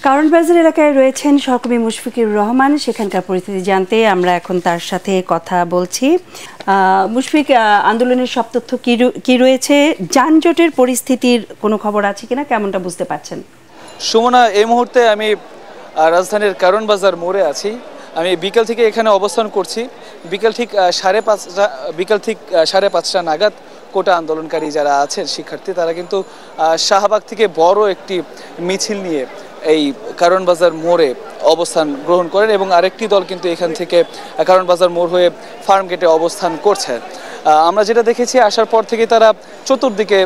কারণ বাজার এলাকায় রয়েছেন সহকর্মী মুশফিকুর রহমান। সেখানকার পরিস্থিতি জানতে আমরা এখন তার সাথে কথা বলছি। মুশফিক, আন্দোলনের সব তথ্য কি রয়েছে? যানজটের পরিস্থিতির কোনো খবর আছে কিনা, কেমনটা বুঝতে পারছেন? সুমনা, এই মুহূর্তে আমি রাজধানীর কারণ বাজার মোড়ে আছি। আমি বিকেল থেকে এখানে অবস্থান করছি। বিকেল ঠিক 5:30 নাগাদ কোটা আন্দোলনকারী যারা আছেন শিক্ষার্থী, তারা কিন্তু শাহবাগ থেকে বড় একটি মিছিল নিয়ে এই কারণ বাজার মোড়ে অবস্থান গ্রহণ করেন এবং আরেকটি দল কিন্তু এখান থেকে কারণ বাজার মোড় হয়ে ফার্ম গেটে অবস্থান করছে। আমরা যেটা দেখেছি, আসার পর থেকে তারা চতুর্দিকে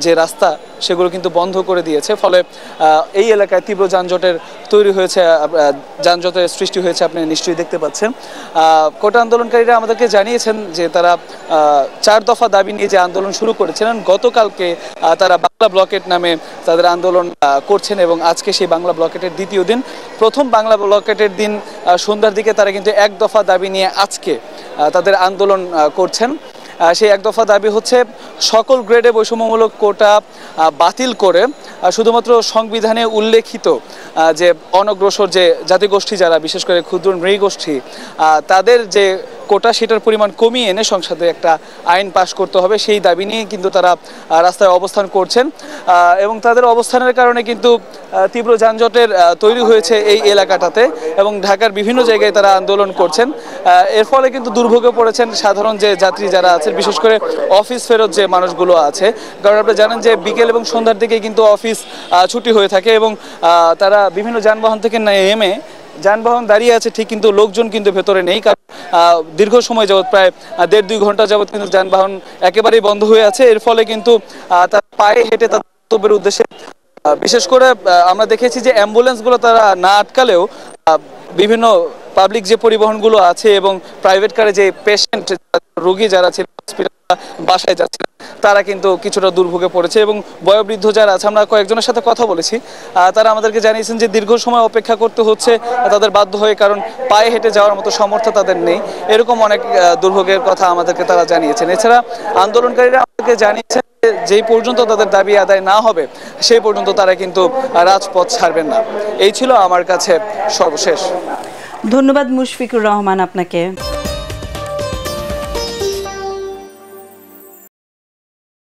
যে রাস্তা সেগুলো কিন্তু বন্ধ করে দিয়েছে, ফলে এই এলাকায় তীব্র যানজটের সৃষ্টি হয়েছে। আপনি নিশ্চয়ই দেখতে পাচ্ছেন। কোটা আন্দোলনকারীরা আমাদেরকে জানিয়েছেন যে তারা 4 দফা দাবি নিয়ে যে আন্দোলন শুরু করেছিলেন, গতকালকে তারা বাংলা ব্লকেট নামে তাদের আন্দোলন করছেন এবং আজকে সেই বাংলা ব্লকেটের দ্বিতীয় দিন। প্রথম বাংলা ব্লকেটের দিন সন্ধ্যার দিকে তারা কিন্তু 1 দফা দাবি নিয়ে আজকে তাদের আন্দোলন করছেন। সেই 1 দফা দাবি হচ্ছে সকল গ্রেডে বৈষম্যমূলক কোটা বাতিল করে শুধুমাত্র সংবিধানে উল্লেখিত যে অনগ্রসর যে জাতিগোষ্ঠী যারা, বিশেষ করে ক্ষুদ্র নৃগোষ্ঠী, তাদের যে কোটা সেটার পরিমাণ কমিয়ে এনে সংসদে একটা আইন পাশ করতে হবে, সেই দাবি নিয়ে কিন্তু তারা রাস্তায় অবস্থান করছেন। এবং তাদের অবস্থানের কারণে কিন্তু তীব্র যানজটের তৈরি হয়েছে এই এলাকাটাতে এবং ঢাকার বিভিন্ন জায়গায় তারা আন্দোলন করছেন। এর ফলে কিন্তু দুর্ভোগে পড়েছেন সাধারণ যে যাত্রী যারা আছেন, বিশেষ করে অফিস ফেরত যে মানুষগুলো আছে। কারণ আপনি জানেন যে বিকেল এবং সন্ধ্যার দিকে কিন্তু অফিস ছুটি হয়ে থাকে এবং তারা বিভিন্ন যানবাহন থেকে নেমে, যানবাহন দাঁড়িয়ে আছে ঠিক কিন্তু লোকজন কিন্তু ভেতরে নেই, কারণ দীর্ঘ সময় যাবৎ প্রায় 1.5-2 ঘন্টা যাবৎ কিন্তু যানবাহন একেবারেই বন্ধ হয়ে আছে। এর ফলে কিন্তু তার পায়ে হেঁটে তাদের গন্তব্যের উদ্দেশ্যে, বিশেষ করে আমরা দেখেছি যে অ্যাম্বুলেন্সগুলো তারা না আটকালেও বিভিন্ন পাবলিক যে পরিবহনগুলো আছে এবং প্রাইভেট কারে যে পেশেন্ট রোগী যারা ছিল বাসায় যাচ্ছে, তারা কিন্তু কিছুটা দুর্ভোগে পড়েছে। এবং বয়োবৃদ্ধ যারা আছে, আমরা কয়েকজনের সাথে কথা বলেছি, তারা আমাদেরকে জানিয়েছেন যে দীর্ঘ সময় অপেক্ষা করতে হচ্ছে তাদের বাধ্য হয়ে, কারণ পায়ে হেঁটে যাওয়ার মতো সামর্থ্য তাদের নেই। এরকম অনেক দুর্ভোগের কথা আমাদেরকে তারা জানিয়েছেন। এছাড়া আন্দোলনকারীরা আমাদেরকে জানিয়েছেন যেই পর্যন্ত তাদের দাবি আদায় না হবে সেই পর্যন্ত তারা কিন্তু রাজপথ ছাড়বেন না। এই ছিল আমার কাছে সর্বশেষ। ধন্যবাদ মুশফিকুর রহমান আপনাকে।